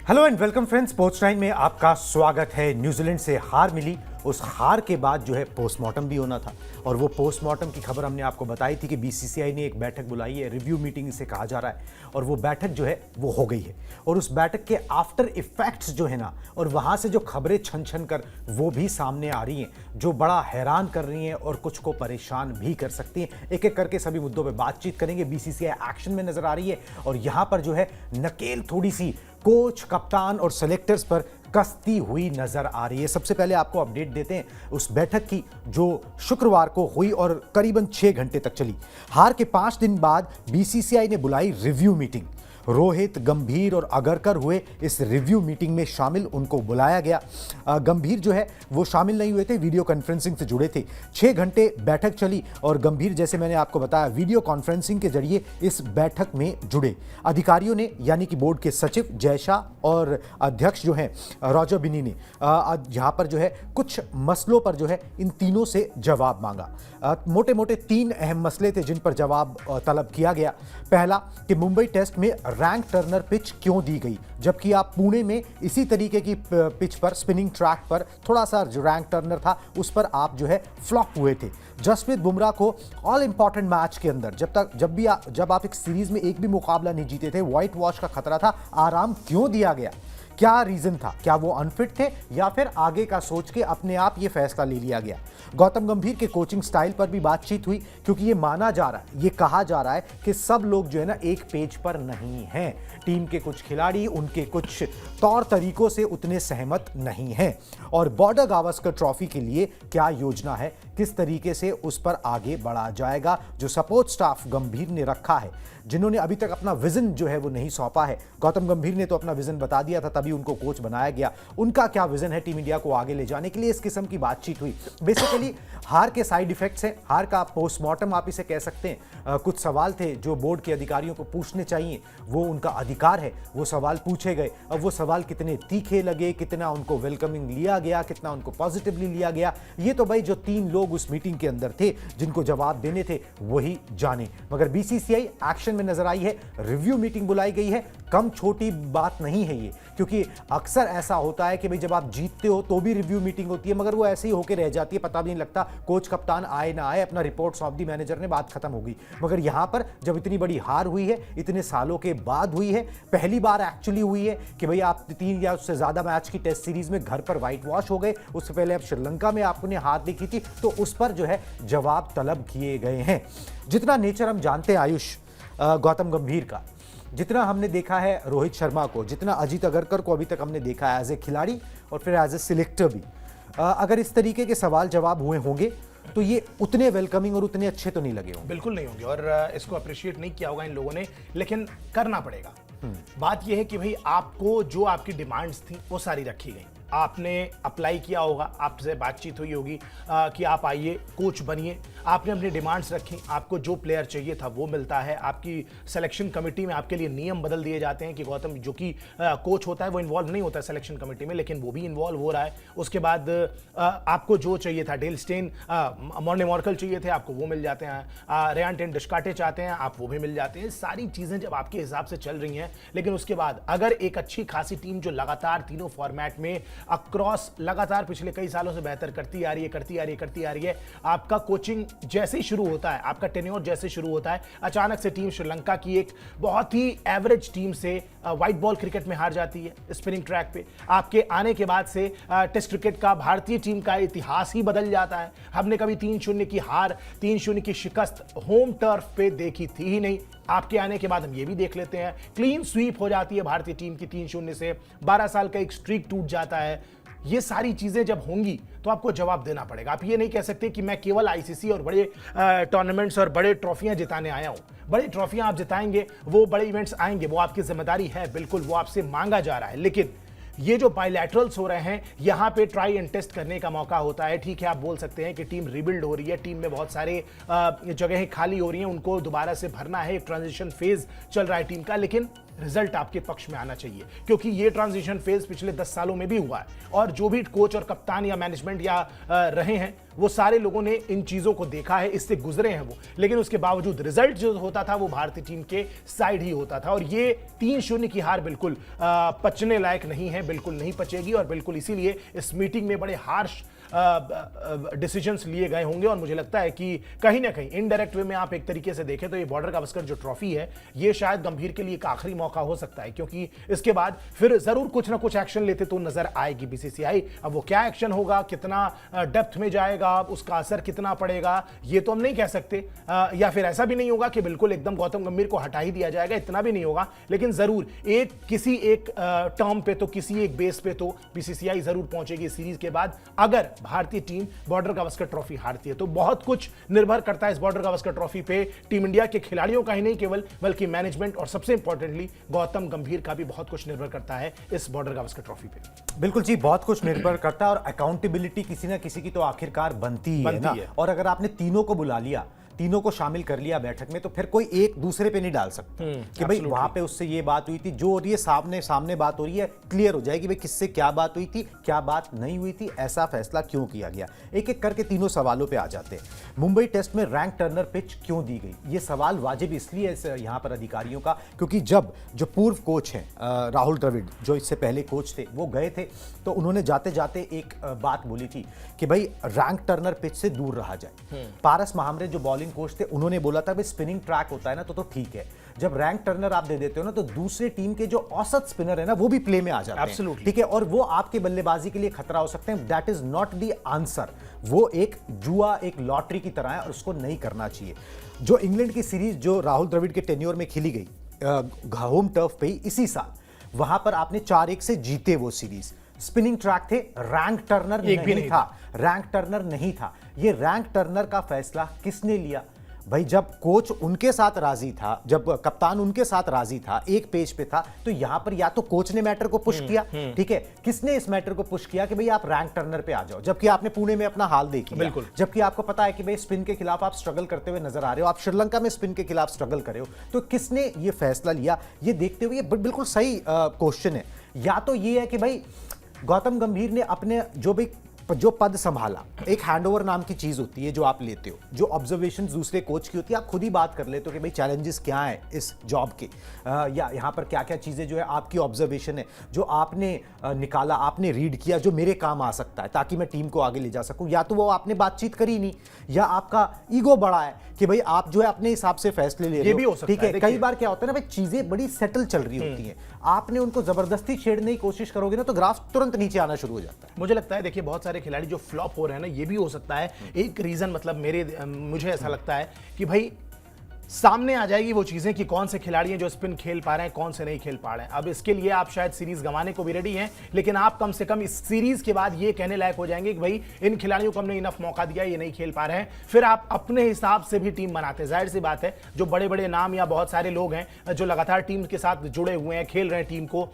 Hello and welcome friends, sports time में आपका स्वागत है। न्यूजीलैंड से हार मिली, उस हार के बाद जो है पोस्टमार्टम भी होना था और वो पोस्टमार्टम की खबर हमने आपको बताई थी कि बीसीसीआई ने एक बैठक बुलाई है, रिव्यू मीटिंग इसे कहा जा रहा है और वो बैठक जो है वो हो गई है और उस बैठक के आफ्टर इफेक्ट्स जो है ना, और वहाँ से जो खबरें छन छन कर वो भी सामने आ रही हैं जो बड़ा हैरान कर रही हैं और कुछ को परेशान भी कर सकती हैं। एक एक करके सभी मुद्दों पर बातचीत करेंगे। बीसीसीआई एक्शन में नजर आ रही है और यहाँ पर जो है नकेल थोड़ी सी कोच, कप्तान और सेलेक्टर्स पर कसती हुई नजर आ रही है। सबसे पहले आपको अपडेट देते हैं उस बैठक की जो शुक्रवार को हुई और करीबन 6 घंटे तक चली। हार के 5 दिन बाद बीसीसीआई ने बुलाई रिव्यू मीटिंग। रोहित, गंभीर और अगरकर हुए इस रिव्यू मीटिंग में शामिल, उनको बुलाया गया। गंभीर जो है वो शामिल नहीं हुए थे, वीडियो कॉन्फ्रेंसिंग से जुड़े थे। 6 घंटे बैठक चली और गंभीर, जैसे मैंने आपको बताया, वीडियो कॉन्फ्रेंसिंग के जरिए इस बैठक में जुड़े। अधिकारियों ने, यानी कि बोर्ड के सचिव जयशा और अध्यक्ष जो हैं रॉजर बिनी ने यहाँ पर जो है कुछ मसलों पर जो है इन तीनों से जवाब मांगा। मोटे मोटे 3 अहम मसले थे जिन पर जवाब तलब किया गया। पहला कि मुंबई टेस्ट में रैंक टर्नर पिच क्यों दी गई, जबकि आप पुणे में इसी तरीके की पिच पर, स्पिनिंग ट्रैक पर थोड़ा सा जो रैंक टर्नर था उस पर आप जो है फ्लॉप हुए थे। जसप्रीत बुमराह को ऑल इंपॉर्टेंट मैच के अंदर जब आप एक सीरीज में एक भी मुकाबला नहीं जीते थे, व्हाइट वॉश का खतरा था, आराम क्यों दिया गया? क्या रीजन था? क्या वो अनफिट थे या फिर आगे का सोच के अपने आप ये फैसला ले लिया गया? गौतम गंभीर के कोचिंग स्टाइल पर भी बातचीत हुई, क्योंकि ये माना जा रहा है, ये कहा जा रहा है कि सब लोग जो है ना एक पेज पर नहीं हैं। टीम के कुछ खिलाड़ी उनके कुछ तौर तरीकों से उतने सहमत नहीं हैं और बॉर्डर गावस्कर ट्रॉफी के लिए क्या योजना है, किस तरीके से उस पर आगे बढ़ा जाएगा। जो सपोर्ट स्टाफ गंभीर ने रखा है, जिन्होंने अभी तक अपना विजन जो है वो नहीं सौंपा है, गौतम गंभीर ने तो अपना विजन बता दिया था, तभी उनको कोच बनाया गया। उनका क्या विजन है टीम इंडिया को आगे ले जाने के लिए, इस किस्म की बातचीत हुई। बेसिकली हार के साइड इफेक्ट्स हैं, हार का पोस्टमार्टम आप इसे कह सकते हैं। कुछ सवाल थे जो बोर्ड के अधिकारियों को पूछने चाहिए, वो उनका अधिकार है, वो सवाल पूछे गए। अब वो सवाल कितने तीखे लगे, कितना उनको वेलकमिंग लिया गया, कितना उनको पॉजिटिवली लिया गया, ये तो भाई जो 3 लोग उस मीटिंग के अंदर थे जिनको जवाब देने थे वही जाने। मगर बीसीसीआई एक्शन में नजर आई है, रिव्यू मीटिंग बुलाई गई है। कम छोटी बात नहीं है ये, क्योंकि अक्सर ऐसा होता है कि भाई जब आप जीतते हो तो भी रिव्यू मीटिंग होती है, मगर वो ऐसे ही होकर रह जाती है, पता भी नहीं लगता। कोच कप्तान आए ना आए, अपना रिपोर्ट सौंप दी मैनेजर ने, बात खत्म हो गई। मगर यहां पर जब इतनी बड़ी हार हुई है, इतने सालों के बाद हुई है, पहली बार एक्चुअली हुई है कि भाई आप 3 या उससे ज्यादा मैच की टेस्ट सीरीज में घर पर व्हाइट वॉश हो गए। उससे पहले अब श्रीलंका में आपने हार देखी थी, तो उस पर जो है जवाब तलब किए गए हैं। जितना नेचर हम जानते हैं आयुष गौतम गंभीर का, जितना हमने देखा है रोहित शर्मा को, जितना अजीत अगरकर को अभी तक हमने देखा है एज ए खिलाड़ी और फिर एज ए सिलेक्टर भी, अगर इस तरीके के सवाल जवाब हुए होंगे तो ये उतने वेलकमिंग और उतने अच्छे तो नहीं लगे होंगे। बिल्कुल नहीं होंगे और इसको अप्रिशिएट नहीं किया होगा इन लोगों ने, लेकिन करना पड़ेगा। बात यह है कि भाई आपको जो आपकी डिमांड्स थी वो सारी रखी गई। आपने अप्लाई किया होगा, आपसे बातचीत हुई होगी कि आप आइए, कोच बनिए। आपने अपनी डिमांड्स रखी, आपको जो प्लेयर चाहिए था वो मिलता है। आपकी सिलेक्शन कमेटी में आपके लिए नियम बदल दिए जाते हैं कि गौतम, जो कि कोच होता है वो इन्वॉल्व नहीं होता है सिलेक्शन कमेटी में, लेकिन वो भी इन्वॉल्व हो रहा है। उसके बाद आपको जो चाहिए था, डेल स्टेन, मॉर्ने मॉर्कल चाहिए थे, आपको वो मिल जाते हैं। रेयान टेन डिस्काटे चाहते हैं, आप वो भी मिल जाते हैं। सारी चीज़ें जब आपके हिसाब से चल रही हैं, लेकिन उसके बाद अगर एक अच्छी खासी टीम जो लगातार तीनों फॉर्मेट में अक्रॉस लगातार पिछले कई सालों से बेहतर करती आ रही है, आपका कोचिंग जैसे ही शुरू होता है, आपका टेन्योर जैसे शुरू होता है, अचानक से टीम श्रीलंका की एक बहुत ही एवरेज टीम से व्हाइट बॉल क्रिकेट में हार जाती है स्पिनिंग ट्रैक पे। आपके आने के बाद से टेस्ट क्रिकेट का, भारतीय टीम का इतिहास ही बदल जाता है। हमने कभी 3-0 की हार, 3-0 की शिकस्त होम टर्फ पे देखी थी ही नहीं। आपके आने के बाद हम ये भी देख लेते हैं, क्लीन स्वीप हो जाती है भारतीय टीम की 3-0 से, 12 साल का एक स्ट्रीक टूट जाता है। ये सारी चीजें जब होंगी तो आपको जवाब देना पड़ेगा। आप ये नहीं कह सकते कि मैं केवल आईसीसी और बड़े टूर्नामेंट्स और बड़े ट्रॉफियां जिताने आया हूं। बड़ी ट्रॉफियां आप जिताएंगे, वो बड़े इवेंट्स आएंगे, वो आपकी जिम्मेदारी है, बिल्कुल वो आपसे मांगा जा रहा है। लेकिन ये जो बायलैटरल्स हो रहे हैं, यहां पे ट्राई एंड टेस्ट करने का मौका होता है। ठीक है, आप बोल सकते हैं कि टीम रिबिल्ड हो रही है, टीम में बहुत सारे जगहें खाली हो रही हैं, उनको दोबारा से भरना है, एक ट्रांजिशन फेज चल रहा है टीम का, लेकिन रिजल्ट आपके पक्ष में आना चाहिए, क्योंकि ये ट्रांजिशन फेज पिछले 10 सालों में भी हुआ है और जो भी कोच और कप्तान या मैनेजमेंट या रहे हैं वो सारे लोगों ने इन चीजों को देखा है, इससे गुजरे हैं वो, लेकिन उसके बावजूद रिजल्ट जो होता था वो भारतीय टीम के साइड ही होता था। और ये 3-0 की हार बिल्कुल पचने लायक नहीं है, बिल्कुल नहीं पचेगी और बिल्कुल इसीलिए इस मीटिंग में बड़े हार्श डिसीजंस लिए गए होंगे। और मुझे लगता है कि कहीं ना कहीं इनडायरेक्ट वे में आप एक तरीके से देखें तो ये बॉर्डर गावस्कर जो ट्रॉफी है ये शायद गंभीर के लिए एक आखिरी मौका हो सकता है, क्योंकि इसके बाद फिर जरूर कुछ ना कुछ एक्शन लेते तो नजर आएगी बीसीसीआई। अब वो क्या एक्शन होगा, कितना डेप्थ में जाएगा, उसका असर कितना पड़ेगा, ये तो हम नहीं कह सकते। या फिर ऐसा भी नहीं होगा कि बिल्कुल एकदम गौतम गंभीर को हटा ही दिया जाएगा, इतना भी नहीं होगा, लेकिन जरूर किसी एक टर्म पे तो किसी एक बेस पे तो बीसीसीआई जरूर पहुंचेगी सीरीज के बाद। अगर भारतीय टीम बॉर्डर गावस्कर ट्रॉफी हारती है तो बहुत कुछ निर्भर करता है इस बॉर्डर गावस्कर ट्रॉफी पे टीम इंडिया के खिलाड़ियों का ही नहीं केवल, बल्कि मैनेजमेंट और सबसे इंपॉर्टेंटली गौतम गंभीर का भी बहुत कुछ निर्भर करता है इस बॉर्डर गावस्कर ट्रॉफी पे। बिल्कुल जी, बहुत कुछ निर्भर करता है और अकाउंटेबिलिटी किसी ना किसी की तो आखिरकार बनती है ना। और अगर आपने तीनों को बुला लिया, तीनों को शामिल कर लिया बैठक में, तो फिर कोई एक दूसरे पे नहीं डाल सकता कि भाई वहां पे उससे ये बात हुई थी, जो हो रही है सामने सामने बात हो रही है, क्लियर हो जाएगी भाई किससे क्या बात हुई थी, क्या बात नहीं हुई थी, ऐसा फैसला क्यों किया गया। एक एक करके तीनों सवालों पे आ जाते हैं। मुंबई टेस्ट में रैंक टर्नर पिच क्यों दी गई, ये सवाल वाजिब इसलिए है यहाँ पर अधिकारियों का, क्योंकि जब जो पूर्व कोच हैं राहुल द्रविड़, जो इससे पहले कोच थे, वो गए थे तो उन्होंने जाते जाते एक बात बोली थी कि भाई रैंक टर्नर पिच से दूर रहा जाए। पारस महामरे जो बॉलिंग कोच थे, उन्होंने बोला था भाई स्पिनिंग ट्रैक होता है ना तो ठीक है, जब रैंक टर्नर आप दे देते हो ना तो दूसरे टीम के जो औसत स्पिनर है ना वो भी प्ले में आ जाते हैं, ठीक है, और वो आपके बल्लेबाजी के लिए खतरा हो सकते हैं। That is not the answer, वो एक जुआ, एक लॉटरी की तरह है और उसको नहीं करना चाहिए। जो इंग्लैंड की सीरीज जो राहुल द्रविड़ के टेन्योर में खेली गई होम टर्फ पे ही इसी साल, वहां पर आपने 4-1 से जीते वो सीरीज। स्पिनिंग ट्रैक थे, रैंक टर्नर नहीं था, रैंक टर्नर नहीं था। ये रैंक टर्नर का फैसला किसने लिया भाई? जब कोच उनके साथ राजी था, जब कप्तान उनके साथ राजी था, एक पेज पे था, तो यहां पर या तो कोच ने मैटर को पुश किया, ठीक है, किसने इस मैटर को पुश किया कि भाई आप रैंक टर्नर पे आ जाओ, जबकि आपने पुणे में अपना हाल देख लिया, जबकि आपको पता है कि भाई स्पिन के खिलाफ आप स्ट्रगल करते हुए नजर आ रहे हो, आप श्रीलंका में स्पिन के खिलाफ स्ट्रगल कर रहे हो, तो किसने ये फैसला लिया? ये देखते हुए बिल्कुल सही क्वेश्चन है। या तो ये है कि भाई गौतम गंभीर ने अपने जो पद संभाला, एक हैंडओवर नाम की चीज होती है जो आप लेते हो, जो ऑब्जर्वेशंस दूसरे कोच की होती है, आप खुद ही बात कर लेते हो कि भाई चैलेंजेस क्या हैं इस जॉब के, या यहाँ पर क्या क्या चीजें जो है आपकी ऑब्जर्वेशन है, जो आपने निकाला, आपने रीड किया, जो मेरे काम आ सकता है ताकि मैं टीम को आगे ले जा सकूं। या तो वो आपने बातचीत करी नहीं, या आपका ईगो बड़ा है कि भाई आप जो है अपने हिसाब से फैसले ले रहे हो, ठीक है। कई बार क्या होता है ना भाई, चीजें बड़ी सेटल चल रही होती हैं, आपने उनको जबरदस्ती छेड़ने की कोशिश करोगे ना तो ग्राफ तुरंत नीचे आना शुरू हो जाता है। मुझे लगता है देखिए बहुत सारे खिलाड़ी जो फ्लॉप हो रहे हैं ना, ये भी हो सकता है एक रीजन, मतलब मुझे ऐसा लगता है कि भाई सामने आ जाएगी वो चीजें कि कौन से खिलाड़ी हैं जो स्पिन खेल पा रहे हैं, कौन से नहीं खेल पा रहे हैं। अब इसके लिए आप शायद सीरीज गंवाने को भी रेडी हैं, लेकिन आप कम से कम इस सीरीज के बाद ये कहने लायक हो जाएंगे कि भाई इन खिलाड़ियों को हमने इनफ मौका दिया, ये नहीं खेल पा रहे हैं। फिर आप अपने हिसाब से भी टीम बनाते हैं। जाहिर सी बात है, जो बड़े बड़े नाम या बहुत सारे लोग हैं जो लगातार टीम के साथ जुड़े हुए हैं, खेल रहे हैं टीम को,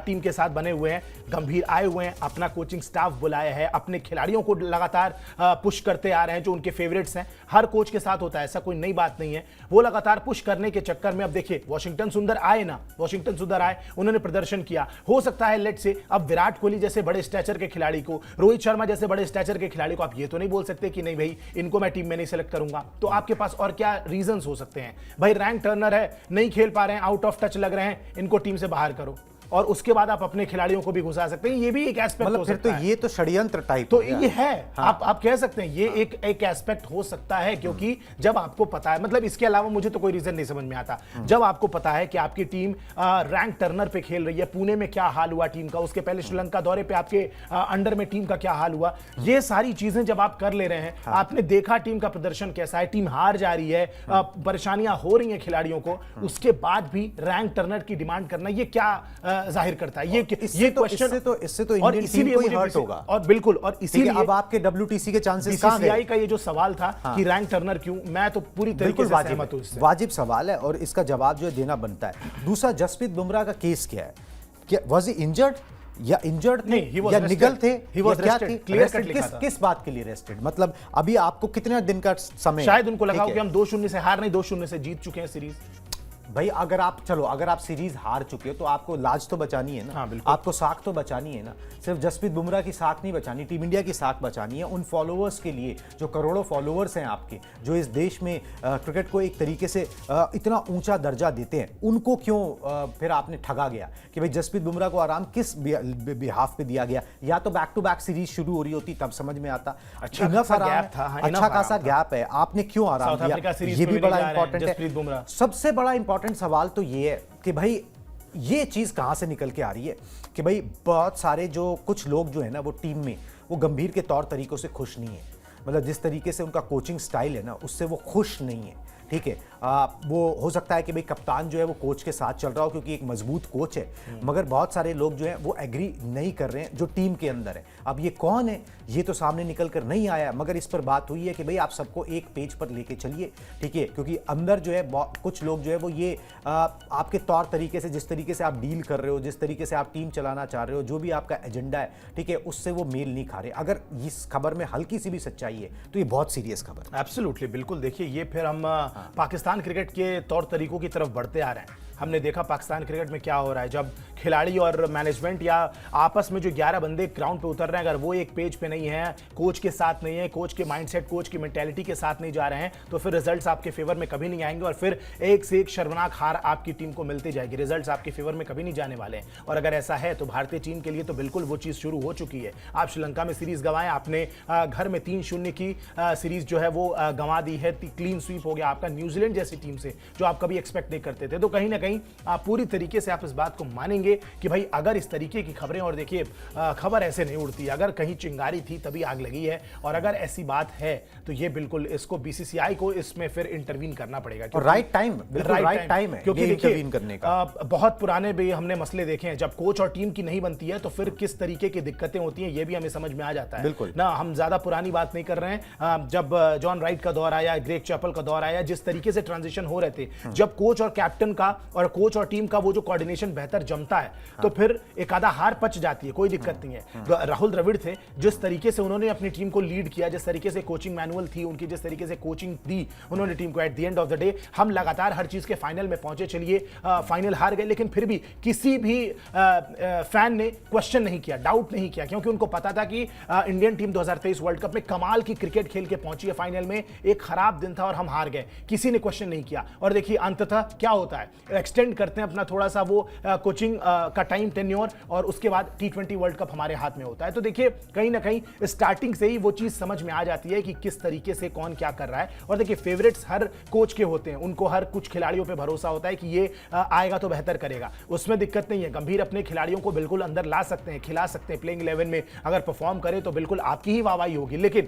टीम के साथ बने हुए हैं, गंभीर आए हुए हैं, अपना कोचिंग स्टाफ बुलाया है, अपने खिलाड़ियों को लगातार पुश करते आ रहे हैं जो उनके फेवरेट्स हैं। हर कोच के साथ होता है, ऐसा कोई नई बात नहीं है। वो लगातार पुश करने के चक्कर में अब देखिए वाशिंगटन सुंदर आए, उन्होंने प्रदर्शन किया। हो सकता है लेट से अब विराट कोहली जैसे बड़े स्टैचर के खिलाड़ी को, रोहित शर्मा जैसे बड़े स्टैचर के खिलाड़ी को आप ये तो नहीं बोल सकते कि नहीं भाई इनको मैं टीम में नहीं सेलेक्ट करूंगा। तो आपके पास और क्या रीजंस हो सकते हैं? भाई रैंक टर्नर है, नहीं खेल पा रहे हैं, आउट ऑफ टच लग रहे हैं, इनको टीम से बाहर करो, और उसके बाद आप अपने खिलाड़ियों को भी घुसा सकते हैं। ये भी एक एस्पेक्ट हो सकता है। ये तो षड्यंत्र टाइप तो ये है, हाँ। आप कह सकते हैं ये एक एस्पेक्ट हो सकता है, क्योंकि जब आपको पता है, मतलब इसके अलावा मुझे तो कोई रीजन नहीं समझ में आता। जब आपको पता है कि आपकी टीम रैंक टर्नर पे खेल रही है, पुणे में क्या हाल हुआ टीम का, उसके पहले श्रीलंका दौरे पे आपके अंडर में टीम का क्या हाल हुआ, ये सारी चीजें जब आप कर ले रहे हैं, आपने देखा टीम का प्रदर्शन कैसा है, टीम हार जा रही है, परेशानियां हो रही हैं खिलाड़ियों को, उसके बाद भी रैंक टर्नर की डिमांड करना, ये क्या जाहिर करता है? इससे तो इंडियन टीम को ही हर्ट होगा। और बिल्कुल, और इसीलिए अब आपके WTC के चांसेस कहां गए? बीसीसीआई का ये जो सवाल था कि रैंक टर्नर क्यों, मैं तो पूरी तरीके से सहमत हूं इससे। वाजिब सवाल है और इसका जवाब जो है देना बनता है। दूसरा, जसप्रीत बुमराह का केस क्या है? क्या वाज ही इंजर्ड या इंजर्ड थे या निगल थे, क्या थी? किस बात के लिए रेस्टेड? मतलब अभी आपको कितने दिन का समय? शायद उनको लगा कि हम 2-0 से हार नहीं, 2-0 से जीत चुके हैं सीरीज। भाई अगर आप सीरीज हार चुके हो तो आपको लाज तो बचानी है ना। हाँ, बिल्कुल। आपको साख तो बचानी है ना। सिर्फ जसप्रीत बुमराह की साख नहीं बचानी, टीम इंडिया की साख बचानी है। उन फॉलोअर्स के लिए जो करोड़ों फॉलोअर्स हैं आपके, जो इस देश में क्रिकेट को एक तरीके से इतना ऊंचा दर्जा देते हैं, उनको क्यों फिर आपने ठगा गया कि भाई जसप्रीत बुमराह को आराम किस बिहाफ पे दिया गया? या तो बैक टू बैक सीरीज शुरू हो रही होती तब समझ में आता। अच्छा Enough खासा आराम gap था, हाँ, अच्छा enough खासा आराम था। गैप है, आपने क्यों आराम साउथ दिया? अफ्रीका सीरीज ये में भी भी बड़ा जा रहे हैं इंपॉर्टेंट जसप्रीत बुमराह। है। सबसे बड़ा इंपॉर्टेंट सवाल तो ये है कि भाई ये चीज कहां से निकल के आ रही है कि भाई बहुत सारे जो कुछ लोग जो है ना वो टीम में वो गंभीर के तौर तरीकों से खुश नहीं है। मतलब जिस तरीके से उनका कोचिंग स्टाइल है ना उससे वो खुश नहीं है। ठीक है, वो हो सकता है कि भाई कप्तान जो है वो कोच के साथ चल रहा हो क्योंकि एक मजबूत कोच है, मगर बहुत सारे लोग जो हैं वो एग्री नहीं कर रहे हैं जो टीम के अंदर है। अब ये कौन है ये तो सामने निकल कर नहीं आया, मगर इस पर बात हुई है कि भाई आप सबको एक पेज पर लेके चलिए। ठीक है, क्योंकि अंदर जो है कुछ लोग जो है वो ये आपके तौर तरीके से, जिस तरीके से आप डील कर रहे हो, जिस तरीके से आप टीम चलाना चाह रहे हो, जो भी आपका एजेंडा है, ठीक है, उससे वो मेल नहीं खा रहे। अगर इस खबर में हल्की सी भी सच्चाई है तो ये बहुत सीरियस खबर है। एब्सोल्युटली, बिल्कुल। देखिए, ये फिर हम पाकिस्तान क्रिकेट के तौर तरीकों की तरफ बढ़ते आ रहे हैं। हमने देखा पाकिस्तान क्रिकेट में क्या हो रहा है जब खिलाड़ी और मैनेजमेंट या आपस में जो 11 बंदे ग्राउंड पे उतर रहे हैं, अगर वो एक पेज पे नहीं है, कोच के साथ नहीं है, कोच के माइंडसेट, कोच की मेंटालिटी के साथ नहीं जा रहे हैं, तो फिर रिजल्ट्स आपके फेवर में कभी नहीं आएंगे और फिर एक से एक शर्मनाक हार आपकी टीम को मिलती जाएगी। रिजल्ट्स आपके फेवर में कभी नहीं जाने वाले हैं। और अगर ऐसा है तो भारतीय टीम के लिए तो बिल्कुल वो चीज़ शुरू हो चुकी है। आप श्रीलंका में सीरीज गंवाएं, आपने घर में 3-0 की सीरीज जो है वो गंवा दी है, क्लीन स्वीप हो गया आपका न्यूजीलैंड जैसी टीम से, जो आप कभी एक्सपेक्ट नहीं करते थे। तो कहीं ना कहीं आप पूरी तरीके से आप इस बात को मानेंगे कि भाई अगर इस तरीके की खबरें, और देखिए खबर ऐसे नहीं उड़ती, अगर कहीं चिंगारी थी तभी आग लगी है, और अगर ऐसी बात है तो ये बिल्कुल इसको बीसीसीआई को इसमें फिर इंटरवीन करना पड़ेगा। और राइट टाइम, बिल्कुल राइट टाइम है क्योंकि इंटरवीन करने का। बहुत पुराने भी हमने मसले देखे हैं, जब कोच और टीम की नहीं बनती है तो फिर किस तरीके की दिक्कतें होती हैं ये भी हमें समझ में आ जाता है। बिल्कुल ना, हम ज्यादा पुरानी बात नहीं कर रहे हैं। जब जॉन राइट का दौर आया, ग्रेग चैपल का दौर आया, जिस तरीके से ट्रांजिशन हो रहे थे, जब कोच और कैप्टन का और कोच और टीम का वो जो कोऑर्डिनेशन बेहतर जमता है तो फिर एक आधा हार पच जाती है, कोई दिक्कत नहीं है। राहुल द्रविड़ थे, जिस तरीके से उन्होंने अपनी टीम को लीड किया, जिस तरीके से कोचिंग मैनुअल थी उनकी, जिस तरीके से कोचिंग दी उन्होंने टीम को, at the end of the day हम लगातार हर चीज के फाइनल में पहुंचे। चलिए फाइनल हार गए, लेकिन फिर भी किसी भी फैन ने क्वेश्चन नहीं किया, डाउट नहीं किया, क्योंकि उनको पता था कि इंडियन टीम 2023 वर्ल्ड कप में कमाल की क्रिकेट खेल के पहुंची है फाइनल में। एक खराब दिन था और हम हार गए, किसी ने क्वेश्चन नहीं किया। और देखिए अंततः क्या होता है, एक्सटेंड करते हैं अपना थोड़ा सा वो कोचिंग का टाइम टेन्योर, और उसके बाद T20 वर्ल्ड कप हमारे हाथ में होता है। तो देखिए कहीं ना कहीं स्टार्टिंग से ही वो चीज समझ में आ जाती है कि किस तरीके से कौन क्या कर रहा है। और देखिए फेवरेट्स हर कोच के होते हैं, उनको हर कुछ खिलाड़ियों पे भरोसा होता है कि ये आएगा तो बेहतर करेगा, उसमें दिक्कत नहीं है। गंभीर अपने खिलाड़ियों को बिल्कुल अंदर ला सकते हैं, खिला सकते हैं, प्लेइंग 11 में अगर परफॉर्म करे तो बिल्कुल आपकी ही वाहवाही होगी। लेकिन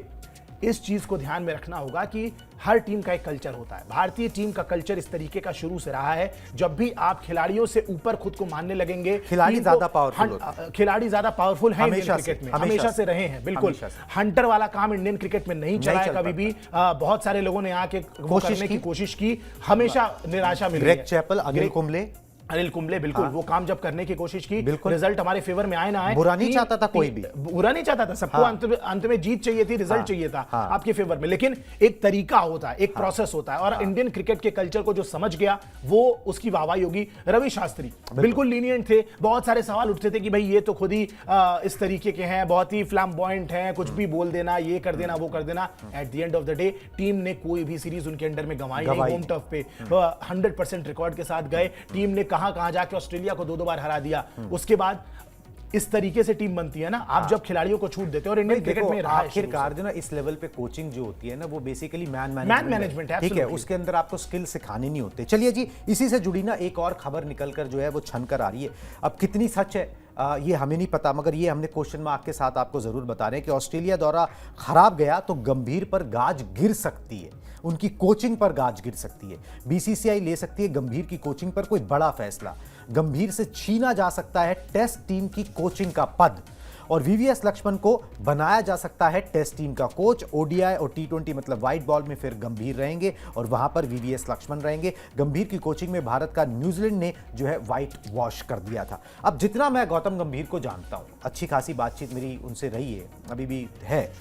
इस चीज को ध्यान में रखना होगा कि हर टीम का एक कल्चर होता है। भारतीय टीम का कल्चर इस तरीके का शुरू से रहा है, जब भी आप खिलाड़ियों से ऊपर खुद को मानने लगेंगे, खिलाड़ी ज्यादा पावरफुल, खिलाड़ी ज्यादा पावरफुल है इंडियन क्रिकेट में, हमेशा से रहे हैं। बिल्कुल हंटर वाला काम इंडियन क्रिकेट में नहीं चला है कभी भी। बहुत सारे लोगों ने आके करने की कोशिश की, हमेशा निराशा मिली। ग्रेग चैपल, अनिल कुंबले, बिल्कुल वो काम जब करने की कोशिश की, रिजल्ट हमारे फेवर में आए ना आए, बुरा नहीं चाहता था कोई भी, बुरा नहीं चाहता था, सबको अंत में जीत चाहिए थी, रिजल्ट चाहिए था आपके फेवर में। लेकिन एक तरीका होता है, एक प्रोसेस होता है, और इंडियन क्रिकेट के कल्चर को जो समझ गया वो उसकी वाहवाही होगी। रवि शास्त्री बिल्कुल लीनियंट थे, बहुत सारे सवाल उठते थे कि भाई ये तो खुद ही इस तरीके के हैं, बहुत ही फ्लैम्बॉयंट हैं, कुछ भी बोल देना, ये कर देना, वो कर देना। At the end of the day team ने कोई भी सीरीज उनके अंडर में गंवाई नहीं, होम टर्फ पे 100% रिकॉर्ड के साथ गए। टीम ने कहां जाके ऑस्ट्रेलिया को 2 बार हरा दिया। उसके बाद इस तरीके से टीम बनती है ना, आप जब खिलाड़ियों को छूट देते हो। और इंडियन क्रिकेट में आखिरकार जो ना इस लेवल पे कोचिंग जो होती है ना वो बेसिकली मैन मैनेजमेंट है, ठीक है, उसके अंदर आपको स्किल सिखाने नहीं होते। चलिए जी, इसी से जुड़ी ना एक और खबर निकल कर जो है वो छन कर आ रही है। अब कितनी सच है ये हमें नहीं पता, मगर ये हमने क्वेश्चन मार्क के साथ आपको जरूर बता रहे हैं कि ऑस्ट्रेलिया दौरा खराब गया तो गंभीर पर गाज गिर सकती है, उनकी कोचिंग पर गाज गिर सकती है। बीसीसीआई ले सकती है गंभीर की कोचिंग पर कोई बड़ा फैसला, गंभीर से छीना जा सकता है टेस्ट टीम की कोचिंग का पद, और वीवीएस लक्ष्मण को बनाया जा सकता है टेस्ट टीम का कोच। ओडीआई और T20 मतलब व्हाइट बॉल में फिर गंभीर रहेंगे और वहां पर वीवीएस लक्ष्मण रहेंगे। गंभीर की कोचिंग में भारत का न्यूजीलैंड ने जो है व्हाइट वॉश कर दिया था। अब जितना मैं गौतम गंभीर को जानता हूं, अच्छी खासी बातचीत मेरी उनसे रही है, अभी भी है,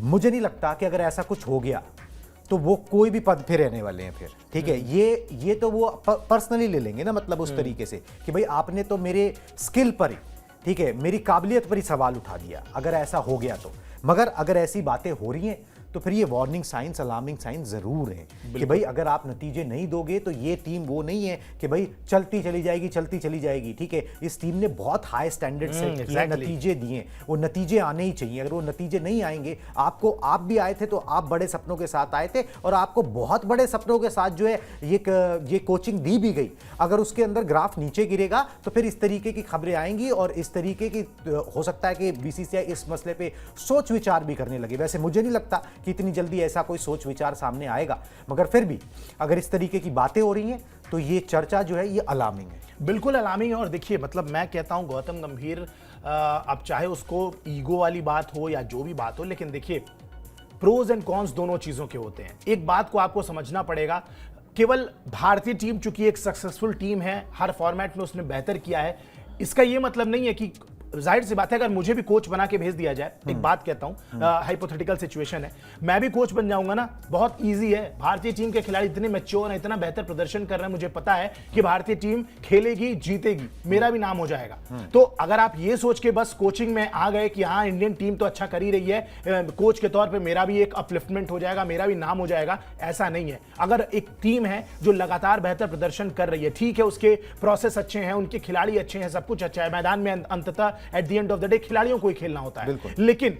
मुझे नहीं लगता कि अगर ऐसा कुछ हो गया तो वो कोई भी पद पे रहने वाले हैं फिर, ठीक है। ये तो वो पर्सनली ले लेंगे ना, मतलब उस तरीके से कि भाई आपने तो मेरे स्किल पर ही, ठीक है, मेरी काबिलियत पर ही सवाल उठा दिया अगर ऐसा हो गया तो। मगर अगर ऐसी बातें हो रही हैं तो फिर ये वार्निंग साइंस, अलार्मिंग साइंस जरूर है कि भाई अगर आप नतीजे नहीं दोगे तो ये टीम वो नहीं है कि भाई चलती चली जाएगी, ठीक है। इस टीम ने बहुत हाई स्टैंडर्ड सेट किए, नतीजे दिए, वो नतीजे आने ही चाहिए। अगर वो नतीजे नहीं आएंगे, आप भी आए थे तो आप बड़े सपनों के साथ आए थे और आपको बहुत बड़े सपनों के साथ जो है ये कोचिंग दी भी गई। अगर उसके अंदर ग्राफ नीचे गिरेगा तो फिर इस तरीके की खबरें आएंगी और इस तरीके की हो सकता है कि बीसीसीआई इस मसले पे सोच विचार भी करने लगे। वैसे मुझे नहीं लगता कि इतनी जल्दी ऐसा कोई सोच विचार सामने आएगा, मगर फिर भी अगर इस तरीके की बातें हो रही हैं तो ये चर्चा जो है ये अलार्मिंग है, बिल्कुल अलार्मिंग है। और देखिए मतलब मैं कहता हूं गौतम गंभीर, अब चाहे उसको ईगो वाली बात हो या जो भी बात हो, लेकिन देखिए प्रोज एंड कॉन्स दोनों चीजों के होते हैं। एक बात को आपको समझना पड़ेगा, केवल भारतीय टीम चूंकि एक सक्सेसफुल टीम है, हर फॉर्मेट में उसने बेहतर किया है, इसका यह मतलब नहीं है कि जाहिर सी बात है अगर मुझे भी कोच बना के भेज दिया जाए, एक बात कहता हूं, हाइपोथेटिकल सिचुएशन है, मैं भी कोच बन जाऊंगा ना, बहुत इजी है। भारतीय टीम के खिलाड़ी इतने मैच्योर हैं, इतना बेहतर प्रदर्शन कर रहे हैं, मुझे पता है कि भारतीय टीम खेलेगी, जीतेगी, मेरा भी नाम हो जाएगा। तो अगर आप ये सोच के बस कोचिंग में आ गए कि हाँ इंडियन टीम तो अच्छा कर ही रही है, कोच के तौर पर मेरा भी एक अपलिफ्टमेंट हो जाएगा, मेरा भी नाम हो जाएगा, ऐसा नहीं है। अगर एक टीम है जो लगातार बेहतर प्रदर्शन कर रही है, ठीक है, उसके प्रोसेस अच्छे हैं, उनके खिलाड़ी अच्छे हैं, सब कुछ अच्छा है, मैदान में अंततः at the end of the day खिलाड़ियों को ही खेलना होता है, लेकिन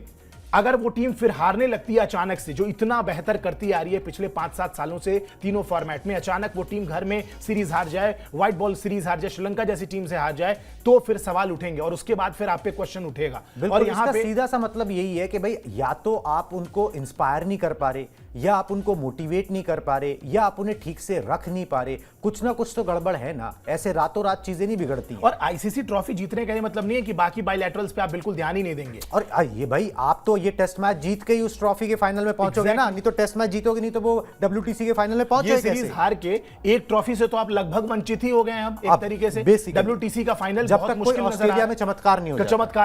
अगर वो टीम फिर हारने लगती है अचानक से, जो इतना बेहतर करती आ रही है पिछले 5-7 सालों से तीनों फॉर्मेट में, अचानक वो टीम घर में सीरीज हार जाए, व्हाइट बॉल सीरीज हार जाए, श्रीलंका जैसी टीम से हार जाए, तो फिर सवाल उठेंगे और उसके बाद फिर आप पे क्वेश्चन उठेगा। और यहाँ पे सीधा सा मतलब यही है कि भाई या तो आप उनको इंस्पायर नहीं कर पा रहे, या आप उनको मोटिवेट नहीं कर पा रहे, या आप उन्हें ठीक से रख नहीं पा रहे, कुछ ना कुछ तो गड़बड़ है ना। ऐसे रातों रात चीजें नहीं बिगड़ती हैं। और आईसीसी ट्रॉफी जीतने का ये मतलब नहीं है कि बाकी बायलैटरल्स पे आप बिल्कुल ध्यान ही नहीं देंगे। और ये भाई आप तो ये टेस्ट मैच जीत के ही उस ट्रॉफी के फाइनल में पहुंचोगे ना, नहीं तो टेस्ट मैच जीतोगे नहीं तो वो डब्ल्यूटीसी के फाइनल में पहुंचोगे कैसे? सीरीज हार के एक ट्रॉफी से तो आप लगभग वंचित ही हो गए हैं अब एक तरीके से। डब्ल्यूटीसी का फाइनल जब तक कोई ऑस्ट्रेलिया में चमत्कार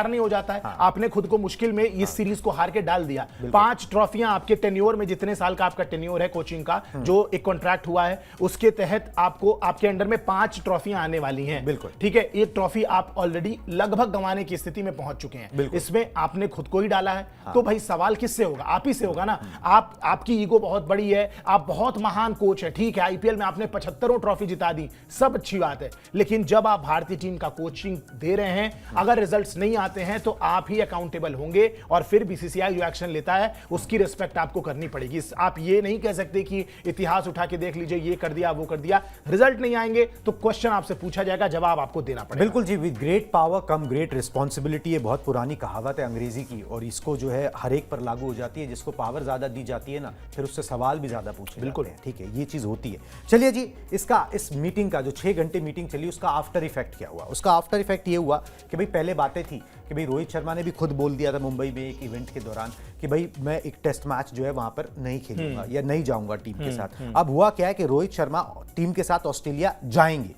नहीं हो जाता है, आपने खुद को मुश्किल में इस सीरीज को हार के डाल दिया। 5 ट्रॉफियां आपके टेन्योर में, जितने साल का आपका टेन्योर है कोचिंग का, जो एक कॉन्ट्रैक्ट हुआ है उसके तहत आपको आपके अंडर में 5 ट्रॉफियां आने वाली हैं। बिल्कुल ठीक है, एक ट्रॉफी आप ऑलरेडी लगभग गंवाने की स्थिति में पहुंच चुके हैं, इसमें आपने खुद को ही डाला है। तो भाई सवाल किससे होगा? आप ही से होगा ना। आपकी ईगो बहुत बड़ी है, आप बहुत महान कोच है, ठीक है, आईपीएल में आपने 75 ट्रॉफी जिता दी, सब अच्छी बात है, लेकिन जब आप भारतीय टीम का कोचिंग दे रहे हैं, अगर रिजल्ट्स नहीं आते हैं तो आप ही अकाउंटेबल होंगे और फिर बीसीसीआई जो एक्शन लेता है उसकी रिस्पेक्ट आपको करनी पड़ेगी। आप ये नहीं कह सकते कि इतिहास उठा के देख लीजिए, ये कर दिया वो कर दिया, रिजल्ट नहीं आएंगे तो क्वेश्चन आपसे पूछा जाएगा, जवाब आपको देना पड़ेगा। बिल्कुल जी, with great power come great responsibility, ये बहुत पुरानी कहावत है अंग्रेजी की, और इसको जो है हर एक पर लागू हो जाती है। जिसको पावर ज्यादा दी जाती है ना, फिर उससे सवाल भी ज्यादा पूछे बिल्कुल जाते हैं, ठीक है, ये चीज होती है। चलिए जी, इस मीटिंग का जो 6 घंटे मीटिंग चली, उसका आफ्टर इफेक्ट क्या हुआ? उसका आफ्टर इफेक्ट ये हुआ कि भाई पहले बातें थी कि भाई रोहित शर्मा ने भी खुद बोल दिया था मुंबई में एक इवेंट के दौरान कि भाई मैं एक टेस्ट मैच जो है वहां पर नहीं खेलूंगा या नहीं जाऊंगा टीम के साथ। अब हुआ क्या है कि रोहित शर्मा टीम के साथ ऑस्ट्रेलिया जाएंगे,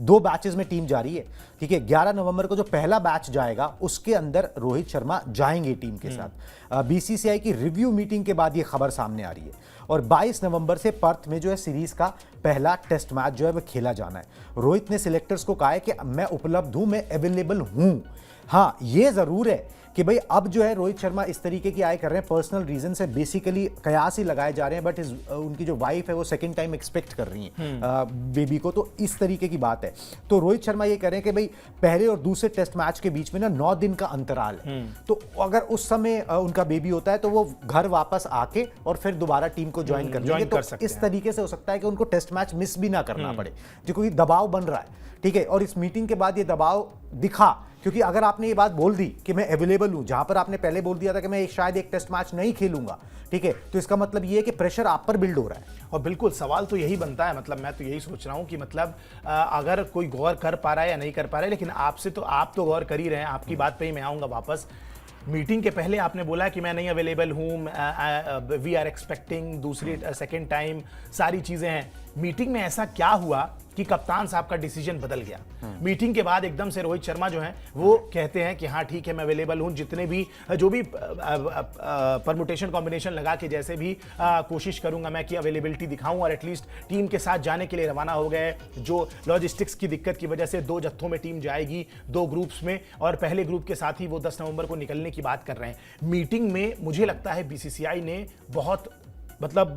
2 बैचेस में टीम जा रही है, ठीक है। 11 नवंबर को जो पहला बैच जाएगा उसके अंदर रोहित शर्मा जाएंगे टीम के साथ। बीसीसीआई की रिव्यू मीटिंग के बाद ये खबर सामने आ रही है और 22 नवंबर से पर्थ में जो है सीरीज का पहला टेस्ट मैच जो है वो खेला जाना है। रोहित ने सिलेक्टर्स को कहा है कि मैं उपलब्ध हूं, मैं अवेलेबल हूं। हाँ, ये जरूर है कि भाई अब जो है रोहित शर्मा इस तरीके की आय कर रहे हैं, पर्सनल रीजन से बेसिकली कयास ही लगाए जा रहे हैं, बट उनकी जो वाइफ है वो सेकंड टाइम एक्सपेक्ट कर रही है बेबी को, तो इस तरीके की बात है। तो रोहित शर्मा ये कह रहे हैं कि भाई पहले और दूसरे टेस्ट मैच के बीच में ना 9 दिन का अंतराल है, तो अगर उस समय उनका बेबी होता है तो वो घर वापस आके और फिर दोबारा टीम को ज्वाइन कर लेंगे। तो इस तरीके से हो सकता है कि उनको टेस्ट मैच मिस भी ना करना पड़े, जो कोई दबाव बन रहा है, ठीक है। और इस मीटिंग के बाद ये दबाव दिखा, क्योंकि अगर आपने ये बात बोल दी कि मैं अवेलेबल हूं, जहां पर आपने पहले बोल दिया था कि मैं शायद एक टेस्ट मैच नहीं खेलूंगा, ठीक है, तो इसका मतलब ये है कि प्रेशर आप पर बिल्ड हो रहा है। और बिल्कुल सवाल तो यही बनता है, मतलब मैं तो यही सोच रहा हूं कि मतलब अगर कोई गौर कर पा रहा है या नहीं कर पा रहा है, लेकिन आपसे तो आप तो गौर कर ही रहे हैं, आपकी बात पे ही मैं आऊंगा वापस। मीटिंग के पहले आपने बोला कि मैं नहीं अवेलेबल हूं, वी आर एक्सपेक्टिंग दूसरी सेकेंड टाइम, सारी चीजें हैं। मीटिंग में ऐसा क्या हुआ कि कप्तान साहब का डिसीजन बदल गया। मीटिंग के बाद एकदम से रोहित शर्मा जो हैं वो कहते हैं कि हाँ ठीक है, मैं अवेलेबल हूं, जितने भी जो भी परमुटेशन कॉम्बिनेशन लगा के जैसे भी कोशिश करूंगा मैं कि अवेलेबिलिटी दिखाऊं, और एटलीस्ट टीम के साथ जाने के लिए रवाना हो गए। जो लॉजिस्टिक्स की दिक्कत की वजह से 2 जत्थों में टीम जाएगी, 2 ग्रुप्स में, और पहले ग्रुप के साथ ही वो 10 नवंबर को निकलने की बात कर रहे हैं। मीटिंग में मुझे लगता है बीसीसीआई ने बहुत मतलब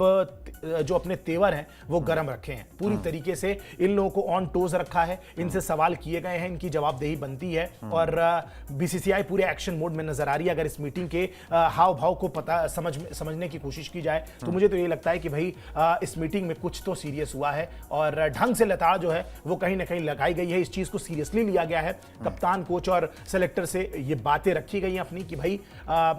जो अपने तेवर हैं वो गर्म रखे हैं पूरी तरीके से। इन लोगों को ऑन टोज रखा है, इनसे सवाल किए गए हैं, इनकी जवाबदेही बनती है, और बीसीसीआई पूरे एक्शन मोड में नजर आ रही है। अगर इस मीटिंग के हाव भाव को समझने की कोशिश की जाए तो मुझे तो ये लगता है कि भाई इस मीटिंग में कुछ तो सीरियस हुआ है, और ढंग से लताड़ जो है वो कहीं ना कहीं लगाई गई है। इस चीज को सीरियसली लिया गया है। कप्तान, कोच और सेलेक्टर से ये बातें रखी गई हैं अपनी कि भाई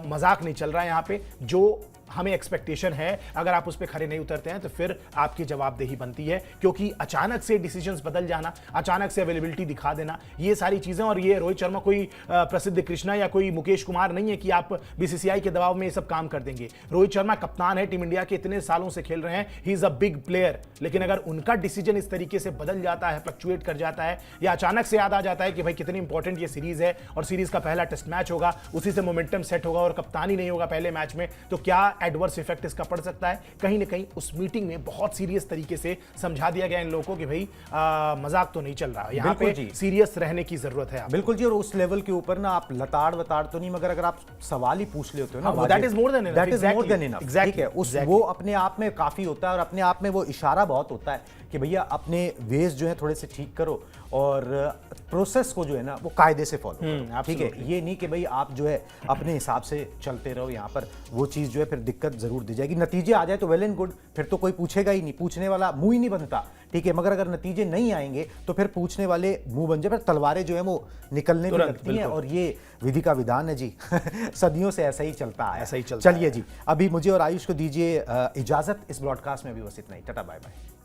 मजाक नहीं चल रहा है यहाँ पे। जो हमें एक्सपेक्टेशन है, अगर आप उस पर खड़े नहीं उतरते हैं तो फिर आपकी जवाबदेही बनती है, क्योंकि अचानक से डिसीजंस बदल जाना, अचानक से अवेलेबिलिटी दिखा देना, ये सारी चीजें। और ये रोहित शर्मा कोई प्रसिद्ध कृष्णा या कोई मुकेश कुमार नहीं है कि आप बीसीसीआई के दबाव में ये सब काम कर देंगे। रोहित शर्मा कप्तान है, टीम इंडिया के इतने सालों से खेल रहे हैं, he is a big player. लेकिन अगर उनका डिसीजन इस तरीके से बदल जाता है, फ्लक्चुएट कर जाता है, या अचानक से याद आ जाता है कि भाई कितनी इंपॉर्टेंट ये सीरीज है और सीरीज का पहला टेस्ट मैच होगा, उसी से मोमेंटम सेट होगा और कप्तान ही नहीं होगा पहले मैच में, तो क्या एडवर्स इफेक्ट इसका पड़ सकता है। कहीं ना कहीं उस मीटिंग में बहुत सीरियस तरीके से समझा दिया गया इन लोगों को कि भाई मजाक तो नहीं चल रहा, यहाँ पे सीरियस रहने की जरूरत है। बिल्कुल जी, और उस लेवल के ऊपर ना आप लताड़ वताड़ तो नहीं, मगर अगर आप सवाल ही पूछ लेते हो ना, that is more than enough, ठीक है। उस वो अपने आप में काफी होता है, और अपने आप में वो इशारा बहुत होता है कि भैया अपने वेज जो है थोड़े से ठीक करो, और प्रोसेस को जो है ना वो कायदे से फॉलो करो, ठीक है। ये नहीं कि भाई आप जो है अपने हिसाब से चलते रहो, यहाँ पर वो चीज़ जो है फिर दिक्कत जरूर दी जाएगी। नतीजे आ जाए तो वेल एंड गुड, फिर तो कोई पूछेगा ही नहीं, पूछने वाला मुंह ही नहीं बनता, ठीक है। मगर अगर नतीजे नहीं आएंगे तो फिर पूछने वाले मुंह बन जाए, फिर तलवारें जो है वो निकलने भी लगती हैं, और ये विधि का विधान है जी। सदियों से ऐसा ही चलता है, ऐसा ही चलता है। चलिए जी, अभी मुझे और आयुष को दीजिए इजाजत। इस ब्रॉडकास्ट में भी बस इतना ही। Tata bye bye.